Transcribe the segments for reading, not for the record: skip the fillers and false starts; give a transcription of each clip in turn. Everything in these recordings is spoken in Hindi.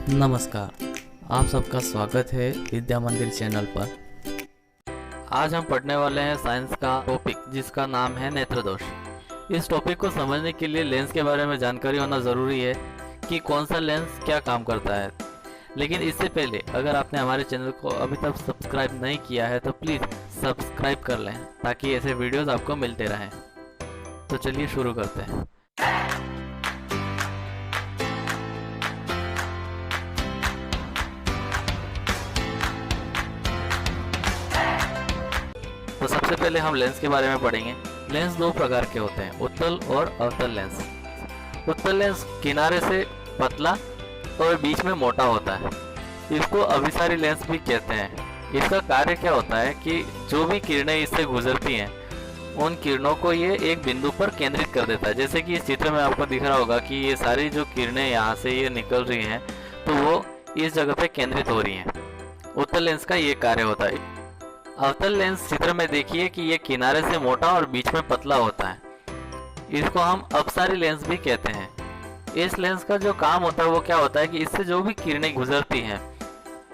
नमस्कार, आप सबका स्वागत है विद्या मंदिर चैनल पर। आज हम पढ़ने वाले हैं साइंस का टॉपिक जिसका नाम है नेत्र दोष। इस टॉपिक को समझने के लिए लेंस के बारे में जानकारी होना ज़रूरी है कि कौन सा लेंस क्या काम करता है। लेकिन इससे पहले अगर आपने हमारे चैनल को अभी तक सब्सक्राइब नहीं किया है तो प्लीज़ सब्सक्राइब कर लें ताकि ऐसे वीडियोस आपको मिलते रहें। तो चलिए शुरू करते हैं। तो सबसे पहले हम लेंस के बारे में पढ़ेंगे। लेंस दो प्रकार के होते हैं, उत्तल और अवतल लेंस। उत्तल लेंस किनारे से पतला और बीच में मोटा होता है। इसको अभिसारी लेंस भी कहते हैं। इसका कार्य क्या होता है कि जो भी किरणें इससे गुजरती हैं उन किरणों को ये एक बिंदु पर केंद्रित कर देता है। जैसे कि इस चित्र में आपको दिख रहा होगा कि ये सारी जो किरणें यहाँ से ये निकल रही हैं तो वो इस जगह पे केंद्रित हो रही हैं। उत्तल लेंस का ये कार्य होता है। अवतल लेंस चित्र में देखिए कि ये किनारे से मोटा और बीच में पतला होता है। इसको हम अपसारी लेंस भी कहते हैं। इस लेंस का जो काम होता है वो क्या होता है कि इससे जो भी किरणें गुजरती हैं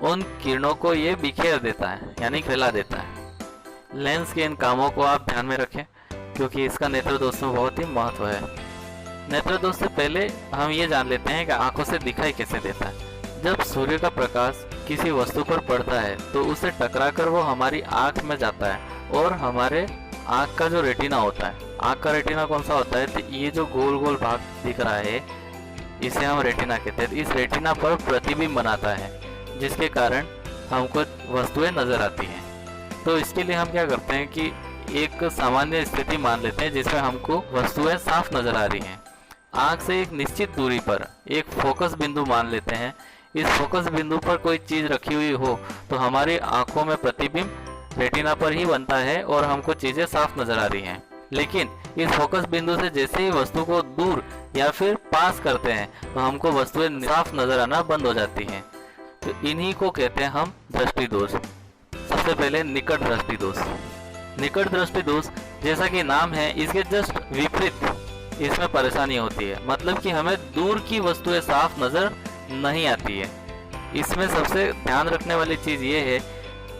उन किरणों को ये बिखेर देता है, यानी फैला देता है। लेंस के इन कामों को आप ध्यान में रखें क्योंकि इसका नेत्र दोष में बहुत ही महत्व है। नेत्र दोष से पहले हम ये जान लेते हैं कि आंखों से दिखाई कैसे देता है। जब सूर्य का प्रकाश किसी वस्तु पर पड़ता है तो उससे टकराकर वो हमारी आंख में जाता है और हमारे आंख का जो रेटिना होता है, आंख का रेटिना कौन सा होता है, तो ये जो गोल गोल भाग दिख रहा है इसे हम रेटिना कहते हैं। इस रेटिना पर प्रतिबिंब बनाता है जिसके कारण हमको वस्तुएं नजर आती हैं। तो इसके लिए हम क्या करते हैं कि एक सामान्य स्थिति मान लेते हैं जिसमें हमको वस्तुएं साफ नजर आ रही हैं। आंख से एक निश्चित दूरी पर एक फोकस बिंदु मान लेते हैं। इस फोकस बिंदु पर कोई चीज रखी हुई हो तो हमारी आंखों में प्रतिबिंब रेटिना पर ही बनता है और हमको चीजें साफ नजर आ रही हैं। लेकिन इस फोकस बिंदु से जैसे ही वस्तु को दूर या फिर पास करते हैं तो हमको वस्तुएं साफ नजर आना बंद हो जाती हैं। तो इन्हीं को कहते हैं हम दृष्टि दोष। सबसे पहले निकट दृष्टि दोष। निकट दृष्टि दोष जैसा कि नाम है इसके जस्ट विपरीत इसमें परेशानी होती है। मतलब कि हमें दूर की वस्तुएं साफ नजर नहीं आती है। इसमें सबसे ध्यान रखने वाली चीज ये है,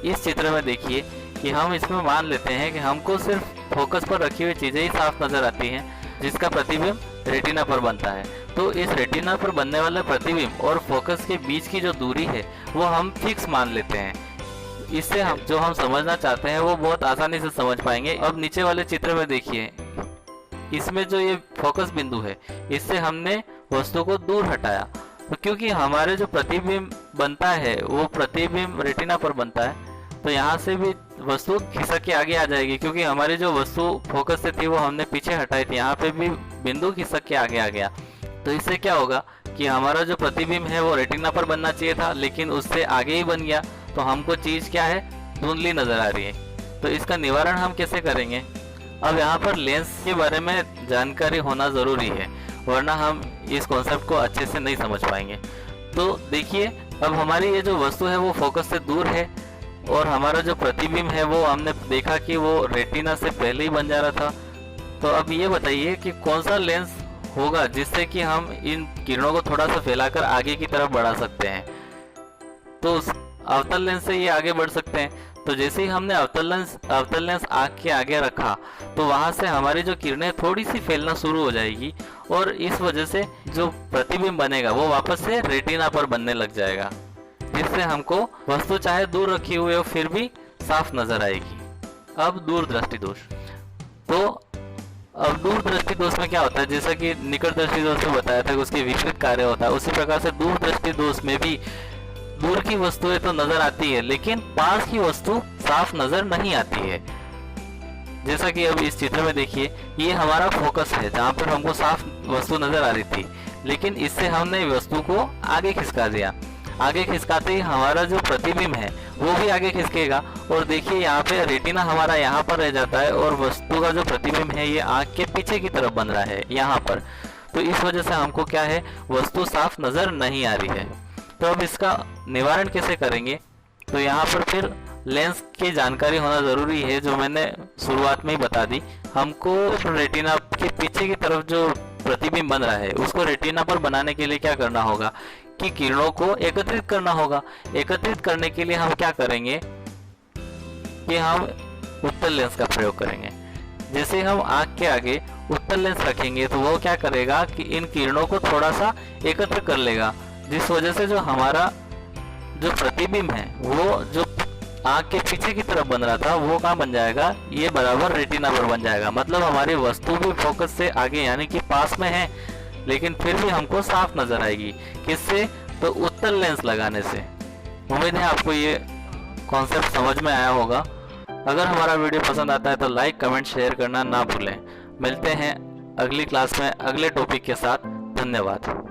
इस चित्र में देखिए कि हम इसमें मान लेते हैं कि हमको सिर्फ फोकस पर रखी हुई चीजें ही साफ नजर आती हैं जिसका प्रतिबिंब रेटिना पर बनता है। तो इस रेटिना पर बनने वाले प्रतिबिंब और फोकस के बीच की जो दूरी है वो हम फिक्स मान लेते हैं। इससे हम जो हम समझना चाहते हैं वो बहुत आसानी से समझ पाएंगे। अब नीचे वाले चित्र में देखिए, इसमें जो ये फोकस बिंदु है इससे हमने वस्तु को दूर हटाया। तो क्योंकि हमारे जो प्रतिबिंब बनता है वो प्रतिबिंब रेटिना पर बनता है तो यहाँ से भी वस्तु खिसक के आगे आ जाएगी। क्योंकि हमारी जो वस्तु फोकस से थी वो हमने पीछे हटाई थी, यहाँ पे भी बिंदु खिसक के आगे आ गया। तो इससे क्या होगा कि हमारा जो प्रतिबिंब है वो रेटिना पर बनना चाहिए था लेकिन उससे आगे ही बन गया। तो हमको चीज क्या है, धुंधली नजर आ रही है। तो इसका निवारण हम कैसे करेंगे? अब यहाँ पर लेंस के बारे में जानकारी होना जरूरी है वरना हम इस कॉन्सेप्ट को अच्छे से नहीं समझ पाएंगे। तो देखिए, अब हमारी ये जो वस्तु है वो फोकस से दूर है और हमारा जो प्रतिबिंब है वो हमने देखा कि वो रेटिना से पहले ही बन जा रहा था। तो अब ये बताइए कि कौन सा लेंस होगा जिससे कि हम इन किरणों को थोड़ा सा फैलाकर आगे की तरफ बढ़ा सकते हैं। तो अवतल लेंस से ये आगे बढ़ सकते हैं। तो जैसे ही हमने अवतल लेंस आँख के आगे रखा तो वहां से हमारी जो किरणें थोड़ी सी फैलना शुरू हो जाएगी और इस वजह से जो प्रतिबिंब बनेगा वो वापस से रेटिना पर बनने लग जाएगा जिससे हमको वस्तु चाहे दूर रखी हुई हो फिर भी साफ नजर आएगी। अब दूर दृष्टि दोष। तो अब दूर दृष्टि दोष में क्या होता है, जैसा कि निकट दृष्टि दोष में बताया था कि उसके विपरीत कार्य होता है, उसी प्रकार से दूर दृष्टि दोष में भी दूर की वस्तुएं तो नजर आती है लेकिन पास की वस्तु साफ नजर नहीं आती है। जैसा कि अब इस चित्र में देखिए, ये हमारा फोकस है जहाँ पर हमको साफ वस्तु नजर आ रही थी लेकिन इससे हमने वस्तु को आगे खिसका दिया। आगे खिसकाते ही हमारा जो प्रतिबिंब है वो भी आगे खिसकेगा और देखिए यहाँ पे रेटिना हमारा यहाँ पर रह जाता है और वस्तु का जो प्रतिबिंब है ये आँख के पीछे की तरफ बन रहा है यहाँ पर। तो इस वजह से हमको क्या है, वस्तु साफ नजर नहीं आ रही है। तो अब इसका निवारण कैसे करेंगे? तो यहाँ पर फिर लेंस की जानकारी होना ज़रूरी है जो मैंने शुरुआत में ही बता दी। हमको रेटिना के पीछे की तरफ जो प्रतिबिंब बन रहा है उसको रेटिना पर बनाने के लिए क्या करना होगा की किरणों को एकत्रित करना होगा। एकत्रित करने के लिए हम क्या करेंगे कि हम उत्तल लेंस का प्रयोग करेंगे। जैसे हम आँख के आगे उत्तल लेंस रखेंगे तो वो क्या करेगा कि इन किरणों को थोड़ा सा एकत्र कर लेगा, जिस वजह से जो हमारा जो प्रतिबिंब है वो जो आँख के पीछे की तरफ बन रहा था वो कहाँ बन जाएगा, ये बराबर रेटिना पर बन जाएगा। मतलब हमारी वस्तु भी फोकस से आगे यानी कि पास में है, लेकिन फिर भी हमको साफ नजर आएगी। किससे? तो उत्तल लेंस लगाने से। उम्मीद है आपको ये कॉन्सेप्ट समझ में आया होगा। अगर हमारा वीडियो पसंद आता है तो लाइक, कमेंट, शेयर करना ना भूलें। मिलते हैं अगली क्लास में अगले टॉपिक के साथ। धन्यवाद।